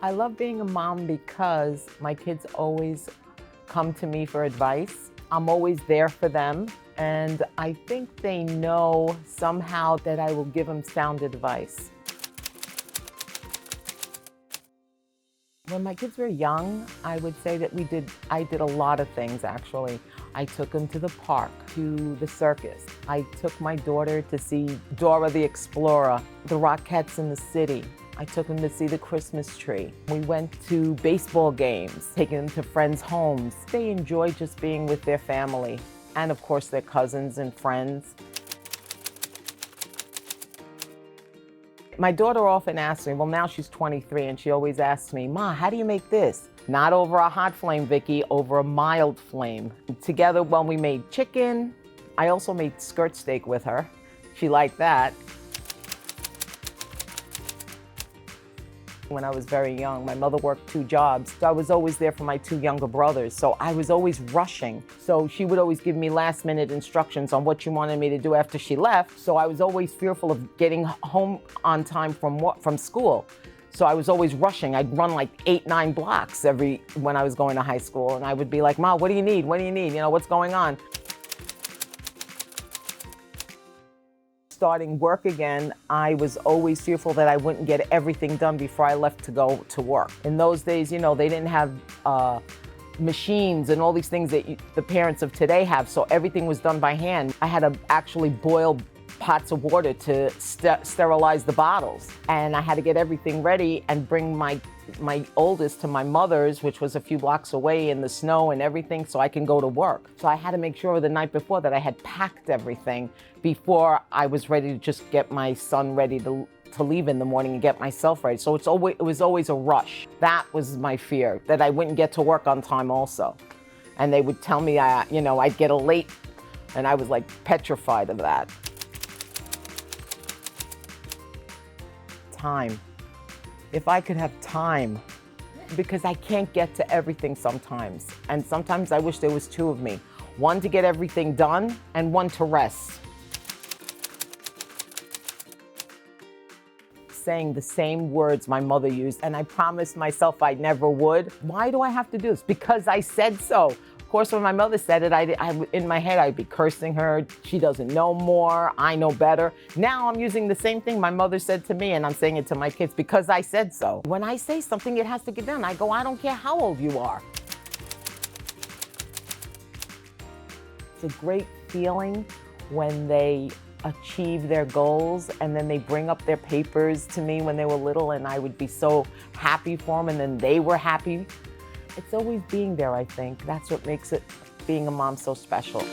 I love being a mom because my kids always come to me for advice. I'm always there for them, and I think they know somehow that I will give them sound advice. When my kids were young, I would say that I did a lot of things actually. I took them to the park, to the circus. I took my daughter to see Dora the Explorer, the Rockettes in the city. I took them to see the Christmas tree. We went to baseball games, taking them to friends' homes. They enjoy just being with their family and of course their cousins and friends. My daughter often asks me, well now she's 23, and she always asks me, Ma, how do you make this? Not over a hot flame, Vicky, over a mild flame. Together when we made chicken, I also made skirt steak with her. She liked that. When I was very young, my mother worked 2 jobs, so I was always there for my 2 younger brothers, so I was always rushing. So she would always give me last-minute instructions on what she wanted me to do after she left, so I was always fearful of getting home on time from school. So I was always rushing. I'd run like 8, 9 blocks when I was going to high school, and I would be like, Ma, what do you need? What do you need? You know, what's going on? Starting work again, I was always fearful that I wouldn't get everything done before I left to go to work. In those days, you know, they didn't have machines and all these things that the parents of today have, so everything was done by hand. I had to actually boil pots of water to sterilize the bottles, and I had to get everything ready and bring my oldest to my mother's, which was a few blocks away in the snow and everything, so I can go to work. So I had to make sure the night before that I had packed everything before I was ready to just get my son ready to leave in the morning and get myself ready. So it was always a rush. That was my fear, that I wouldn't get to work on time also. And they would tell me, I'd get a late, and I was like petrified of that. Time. If I could have time, because I can't get to everything sometimes. And sometimes I wish there was 2 of me. One to get everything done and one to rest. Saying the same words my mother used, and I promised myself I never would. Why do I have to do this? Because I said so. Of course, when my mother said it, in my head, I'd be cursing her. She doesn't know more, I know better. Now I'm using the same thing my mother said to me, and I'm saying it to my kids because I said so. When I say something, it has to get done. I go, I don't care how old you are. It's a great feeling when they achieve their goals, and then they bring up their papers to me when they were little, and I would be so happy for them, and then they were happy. It's always being there, I think. That's what makes being a mom so special.